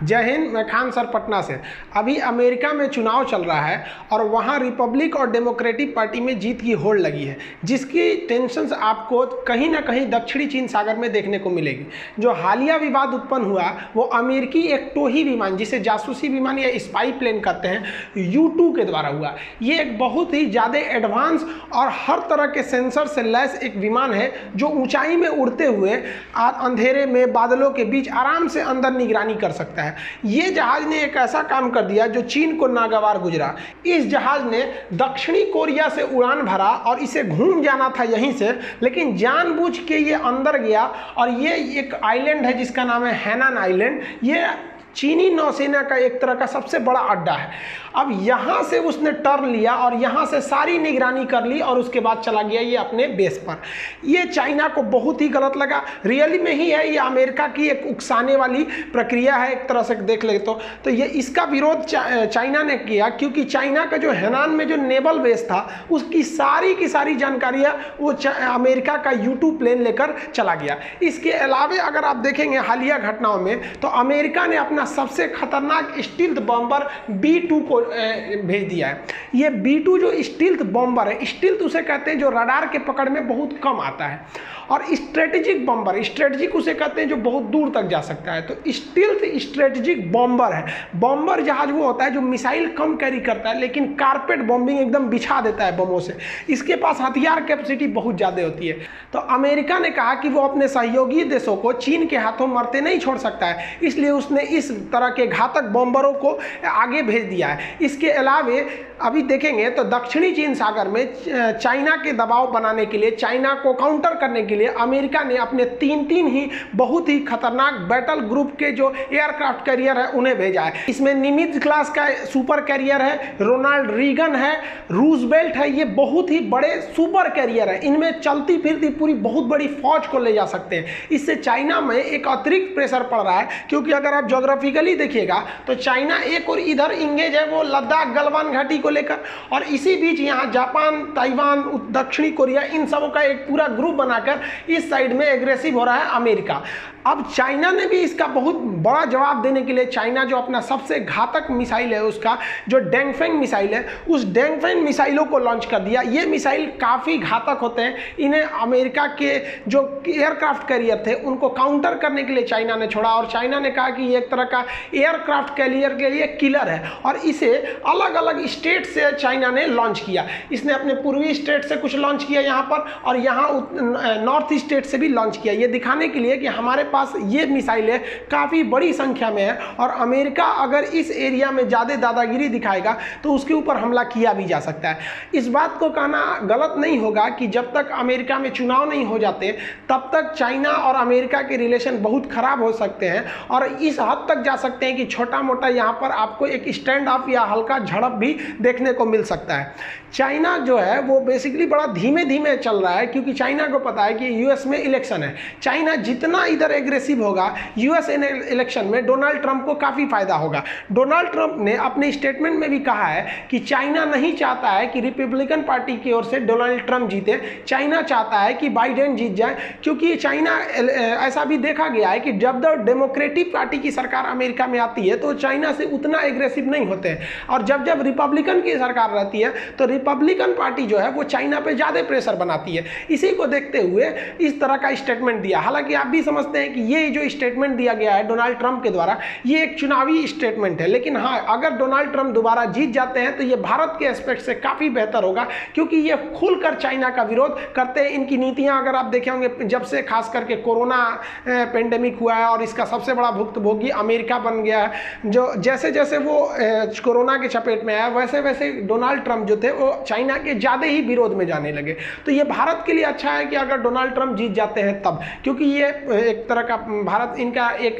जय हिंद। मैं खान सर पटना से। अभी अमेरिका में चुनाव चल रहा है और वहाँ रिपब्लिक और डेमोक्रेटिक पार्टी में जीत की होड़ लगी है, जिसकी टेंशन्स आपको कहीं ना कहीं दक्षिणी चीन सागर में देखने को मिलेगी। जो हालिया विवाद उत्पन्न हुआ वो अमेरिकी एक टोही विमान, जिसे जासूसी विमान या स्पाई प्लेन कहते हैं, U-2 के द्वारा हुआ। ये एक बहुत ही ज़्यादा एडवांस और हर तरह के सेंसर से लैस एक विमान है, जो ऊंचाई में उड़ते हुए अंधेरे में बादलों के बीच आराम से अंदर निगरानी कर सकता है। ये जहाज ने एक ऐसा काम कर दिया जो चीन को नागवार गुजरा। इस जहाज ने दक्षिणी कोरिया से उड़ान भरा और इसे घूम जाना था यहीं से, लेकिन जानबूझ के ये अंदर गया। और ये एक आइलैंड है जिसका नाम है हैनान आइलैंड। ये चीनी नौसेना का एक तरह का सबसे बड़ा अड्डा है। अब यहाँ से उसने टर्न लिया और यहाँ से सारी निगरानी कर ली और उसके बाद चला गया ये अपने बेस पर। ये चाइना को बहुत ही गलत लगा। रियली में ही है, ये अमेरिका की एक उकसाने वाली प्रक्रिया है एक तरह से देख ले तो ये इसका विरोध चाइना ने किया, क्योंकि चाइना का जो हैनान में जो नेवल बेस था उसकी सारी की सारी जानकारियाँ वो अमेरिका का U-2 प्लेन लेकर चला गया। इसके अलावा अगर आप देखेंगे हालिया घटनाओं में, तो अमेरिका ने अपना सबसे खतरनाक स्टील्थ बॉम्बर B-2 को भेज दिया है। ये B-2 जो स्टील्थ बॉम्बर है, स्टील्थ उसे कहते हैं जो रडार के पकड़ में बहुत कम आता है, और स्ट्रेटेजिक बॉम्बर, स्ट्रेटेजिक उसे कहते हैं जो बहुत दूर तक जा सकता है। तो स्टील्थ स्ट्रेटेजिक बॉम्बर है। बॉम्बर जहाज वो होता है जो मिसाइल कम कैरी करता है, लेकिन कारपेट बॉम्बिंग एकदम बिछा देता है बमों से। इसके पास हथियार कैपेसिटी बहुत ज़्यादा होती है। तो अमेरिका ने कहा कि वो अपने सहयोगी देशों को चीन के हाथों मरते नहीं छोड़ सकता है, इसलिए उसने इस तरह के घातक बॉम्बरों को आगे भेज दिया है। इसके अलावा अभी देखेंगे तो दक्षिणी चीन सागर में चाइना के दबाव बनाने के लिए, चाइना को काउंटर करने के लिए अमेरिका ने अपने तीन ही बहुत ही खतरनाक बैटल ग्रुप के जो एयरक्राफ्ट कैरियर है उन्हें भेजा है। इसमें निमित्ज क्लास का सुपर कैरियर है, रोनाल्ड रीगन है, रूजवेल्ट है। ये बहुत ही बड़े सुपर कैरियर है। इनमें चलती फिरती पूरी बहुत बड़ी फौज को ले जा सकते हैं। इससे चाइना में एक अतिरिक्त प्रेशर पड़ रहा है, क्योंकि अगर आप ज्योग्राफिकली देखिएगा तो चाइना एक और इधर इंगेज है, वो लद्दाख गलवान घाटी को लेकर, और इसी बीच यहाँ जापान, ताइवान, दक्षिणी कोरिया, इन सबों का एक पूरा ग्रुप बनाकर इस साइड में एग्रेसिव हो रहा है अमेरिका। अब चाइना ने भी इसका बहुत बड़ा जवाब देने के लिए, चाइना जो अपना सबसे घातक मिसाइल है उसका जो डैंगफेंग मिसाइल है, उस डैंगफेंग मिसाइलों को लॉन्च कर दिया। ये मिसाइल काफ़ी घातक होते हैं। इन्हें अमेरिका के जो एयरक्राफ्ट कैरियर थे उनको काउंटर करने के लिए चाइना ने छोड़ा, और चाइना ने कहा कि ये एक तरह का एयरक्राफ्ट कैरियर के लिए किलर है, और इसे अलग अलग स्टेट से चाइना ने लॉन्च किया। इसने अपने पूर्वी स्टेट से कुछ लॉन्च किया यहाँ पर, और यहाँ नॉर्थ स्टेट से भी लॉन्च किया, ये दिखाने के लिए कि हमारे पास ये मिसाइलें काफ़ी बड़ी संख्या में है, और अमेरिका अगर इस एरिया में ज़्यादा दादागिरी दिखाएगा तो उसके ऊपर हमला किया भी जा सकता है। इस बात को कहना गलत नहीं होगा कि जब तक अमेरिका में चुनाव नहीं हो जाते तब तक चाइना और अमेरिका के रिलेशन बहुत खराब हो सकते हैं, और इस हद तक जा सकते हैं कि छोटा मोटा यहाँ पर आपको एक स्टैंड ऑफ या हल्का झड़प भी देखने को मिल सकता है। चाइना जो है वो बेसिकली बड़ा धीमे धीमे चल रहा है, क्योंकि चाइना को पता है कि यूएस में इलेक्शन है। चाइना जितना इधर एग्रेसिव होगा यूएस इलेक्शन में डोनाल्ड ट्रंप को काफ़ी फायदा होगा। डोनाल्ड ट्रंप ने अपने स्टेटमेंट में भी कहा है कि चाइना नहीं चाहता है कि रिपब्लिकन पार्टी की ओर से डोनाल्ड ट्रंप जीते, चाइना चाहता है कि बाइडेन जीत जाए, क्योंकि चाइना ऐसा भी देखा गया है कि जब डेमोक्रेटिक पार्टी की सरकार अमेरिका में आती है तो चाइना से उतना एग्रेसिव नहीं होते हैं, और जब जब रिपब्लिकन की सरकार रहती है तो रिपब्लिकन पार्टी जो है वो चाइना पे ज़्यादा प्रेशर बनाती है। इसी को देखते हुए इस तरह का स्टेटमेंट दिया। हालांकि आप भी समझते हैं कि ये जो स्टेटमेंट दिया गया है डोनाल्ड ट्रंप के द्वारा, ये एक चुनावी स्टेटमेंट है, लेकिन हाँ, अगर डोनाल्ड ट्रंप दोबारा जीत जाते हैं तो ये भारत के एस्पेक्ट से काफ़ी बेहतर होगा, क्योंकि ये खुलकर चाइना का विरोध करते हैं। इनकी नीतियाँ अगर आप देखे होंगे, जब से खास करके कोरोना पेंडेमिक हुआ है और इसका सबसे बड़ा भुक्तभोगी अमेरिका बन गया है, जो जैसे जैसे वो कोरोना के चपेट में आया वैसे वैसे डोनाल्ड ट्रंप जो थे वो चाइना के ज़्यादा ही विरोध में जाने लगे। तो ये भारत के लिए अच्छा है कि अगर डोनाल्ड ट्रंप जीत जाते हैं तब, क्योंकि ये एक तरह का भारत, इनका एक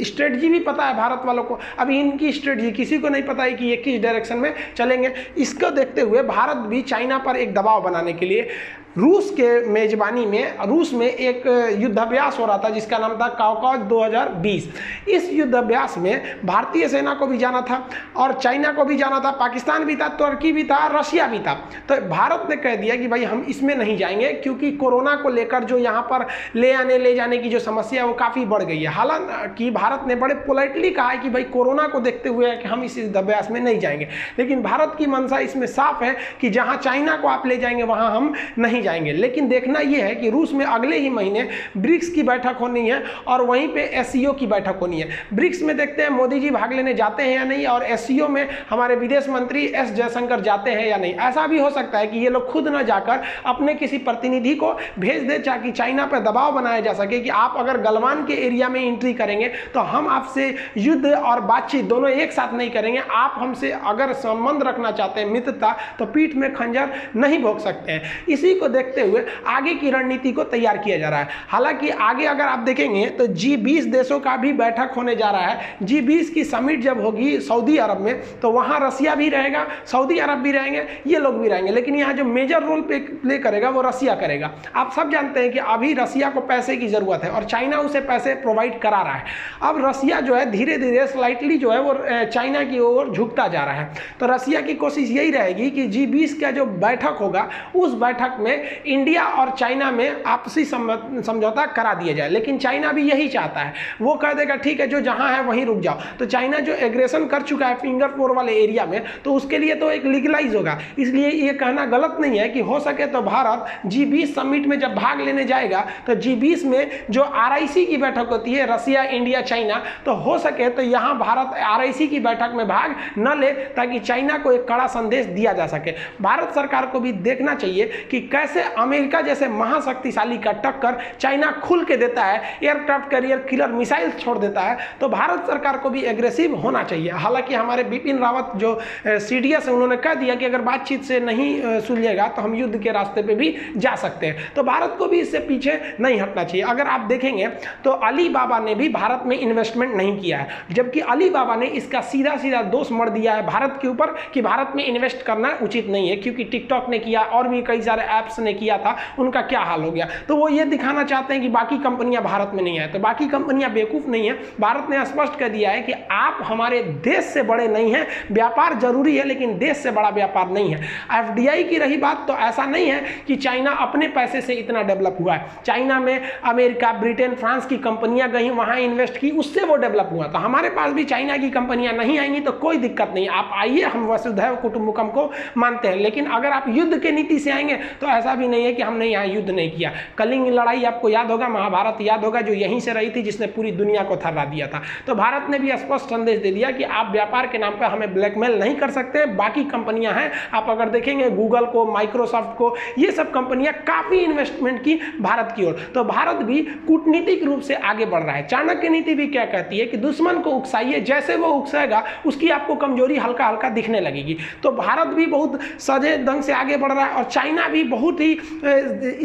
स्ट्रेटजी भी पता है भारत वालों को। अभी इनकी स्ट्रेटजी किसी को नहीं पता है कि ये किस डायरेक्शन में चलेंगे। इसको देखते हुए भारत भी चाइना पर एक दबाव बनाने के लिए रूस के मेजबानी में रूस में एक युद्धाभ्यास हो रहा था जिसका नाम था काउकाज 2020। इस युद्ध अभ्यास में भारतीय सेना को भी जाना था और चाइना को भी जाना था, पाकिस्तान भी था, तुर्की भी था, रशिया भी था। तो भारत ने कह दिया कि भाई हम इसमें नहीं जाएंगे, क्योंकि कोरोना को लेकर जो यहाँ पर ले जाने की जो समस्या है वो काफ़ी बढ़ गई है। हालांकि भारत ने बड़े पोलाइटली कहा है कि भाई कोरोना को देखते हुए कि हम इस युद्ध अभ्यास में नहीं जाएंगे, लेकिन भारत की मंशा इसमें साफ है कि जहाँ चाइना को आप ले जाएंगे वहाँ हम नहीं जाएंगे। लेकिन देखना यह है कि रूस में अगले ही महीने ब्रिक्स की बैठक होनी है और वहीं पे एससीओ की बैठक होनी है। ब्रिक्स में देखते हैं मोदी जी भाग लेने जाते हैं या नहीं, और एससीओ में हमारे विदेश मंत्री एस जयशंकर जाते हैं या नहीं। ऐसा भी हो सकता है कि ये लोग खुद न जाकर अपने किसी प्रतिनिधि को भेज दे, ताकि चाइना पर दबाव बनाया जा सके कि आप अगर गलवान के एरिया में एंट्री करेंगे तो हम आपसे युद्ध और बातचीत दोनों एक साथ नहीं करेंगे। आप हमसे अगर संबंध रखना चाहते हैं, मित्रता, तो पीठ में खंजर नहीं भोग सकते हैं। इसी को देखते हुए आगे की रणनीति को तैयार किया जा रहा है। हालांकि आगे अगर आप देखेंगे तो G20 देशों का भी बैठक होने जा रहा है। G20 की समिट जब होगी सऊदी अरब में, तो वहां रसिया भी रहेगा, सऊदी अरब भी रहेंगे, ये लोग भी रहेंगे, लेकिन यहाँ जो मेजर रोल प्ले करेगा वो रसिया करेगा। आप सब जानते हैं कि अभी रसिया को पैसे की जरूरत है और चाइना उसे पैसे प्रोवाइड करा रहा है। अब रसिया जो है धीरे धीरे स्लाइटली जो है वो चाइना की ओर झुकता जा रहा है। तो रसिया की कोशिश यही रहेगी कि G20 का जो बैठक होगा उस बैठक में इंडिया और चाइना में आपसी समझौता करा दिया जाए। लेकिन चाइना भी यही चाहता है, वो कह देगा ठीक है जो जहां है वहीं रुक जाओ। तो चाइना जो एग्रेशन कर चुका है फिंगर 4 वाले एरिया में, तो उसके लिए तो एक लीगलाइज होगा। इसलिए ये कहना गलत नहीं है कि हो सके तो भारत G20 समिट में जब भाग लेने जाएगा तो G20 में जो RIC की बैठक होती है, रसिया, इंडिया, चाइना, तो हो सके तो यहाँ भारत RIC की बैठक में भाग न ले, ताकि चाइना को एक कड़ा संदेश दिया जा सके। भारत सरकार को भी देखना चाहिए कि कैसे अमेरिका जैसे महाशक्तिशाली का टक्कर चाइना खुल के देता है, एयरक्राफ्ट कैरियर किलर मिसाइल छोड़ देता है। तो भारत सरकार को भी एग्रेसिव होना चाहिए। हालांकि हमारे बिपिन रावत जो CDS है, उन्होंने कह दिया कि अगर बातचीत से नहीं सुलझेगा तो हम युद्ध के रास्ते पे भी जा सकते हैं। तो भारत को भी इससे पीछे नहीं हटना चाहिए। अगर आप देखेंगे तो अलीबाबा ने भी भारत में इन्वेस्टमेंट नहीं किया है, जबकि अलीबाबा ने इसका सीधा सीधा दोष मढ़ दिया है भारत के ऊपर कि भारत में इन्वेस्ट करना उचित नहीं है, क्योंकि टिकटॉक ने किया और भी कई सारे ऐप्स ने किया था, उनका क्या हाल हो गया। तो वो ये दिखाना चाहते हैं कि बाकी कंपनियां भारत में नहीं है। तो बाकी कंपनियां बेवकूफ नहीं है। भारत ने स्पष्ट कर दिया है कि आप हमारे देश से बड़े नहीं हैं, व्यापार जरूरी है लेकिन देश से बड़ा व्यापार नहीं है। FDI की रही बात, तो ऐसा नहीं है कि चाइना अपने पैसे से इतना डेवलप हुआ है। चाइना में अमेरिका, ब्रिटेन, फ्रांस की कंपनियां गई, वहां इन्वेस्ट की, उससे वो डेवलप हुआ। तो हमारे पास भी चाइना की कंपनियां नहीं आएंगी तो कोई दिक्कत नहीं, आप आइए, हम वसुधैव कुटुंबकम को मानते हैं। लेकिन अगर आप युद्ध के नीति से आएंगे तो ऐसा भी नहीं है कि हमने यहाँ युद्ध नहीं किया। कलिंग लड़ाई आपको याद होगा, महाभारत याद होगा, जो यहीं से रही थी, जिसने पूरी दुनिया को थर्रा दिया था। तो भारत ने भी स्पष्ट संदेश दे दिया कि आप व्यापार के नाम पर हमें ब्लैकमेल नहीं कर सकते। बाकी कंपनियां हैं, आप अगर देखेंगे गूगल को, माइक्रोसॉफ्ट को, ये सब कंपनियां काफी इन्वेस्टमेंट की भारत की ओर। तो भारत भी कूटनीतिक रूप से आगे बढ़ रहा है। चाणक्य नीति भी क्या कहती है कि दुश्मन को उकसाइए, जैसे वो उकसाएगा उसकी आपको कमजोरी हल्का हल्का दिखने लगेगी। तो भारत भी बहुत सजे ढंग से आगे बढ़ रहा है और चाइना भी बहुत ही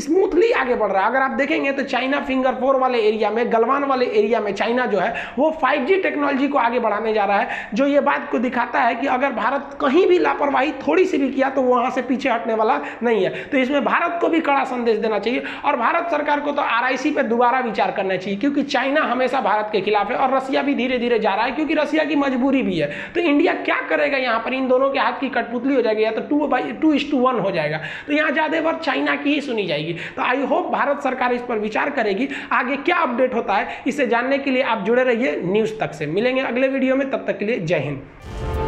स्मूथली आगे बढ़ रहा है। अगर आप देखेंगे तो चाइना फिंगर 4 वाले एरिया में, गलवान वाले एरिया में चाइना जो है वो 5G टेक्नोलॉजी को आगे बढ़ाने जा रहा है, जो ये बात को दिखाता है कि अगर भारत कहीं भी लापरवाही थोड़ी सी भी किया तो वहां से पीछे हटने वाला नहीं है। तो इसमें भारत को भी कड़ा संदेश देना चाहिए और भारत सरकार को तो RIC पे दोबारा विचार करना चाहिए, क्योंकि चाइना हमेशा भारत के खिलाफ है और रसिया भी धीरे धीरे जा रहा है, क्योंकि रसिया की मजबूरी भी है। तो इंडिया क्या करेगा यहाँ पर, इन दोनों के हाथ की कठपुतली हो जाएगी, या तो 2:1 हो जाएगा। तो यहाँ ज्यादा बार चाइना की ही सुनी जाएगी। तो आई होप भारत सरकार इस पर विचार करेगी। आगे क्या अपडेट होता है इसे जानने के लिए आप जुड़े रहिए न्यूज तक से। मिलेंगे अगले वीडियो में, तब तक के लिए जय हिंद।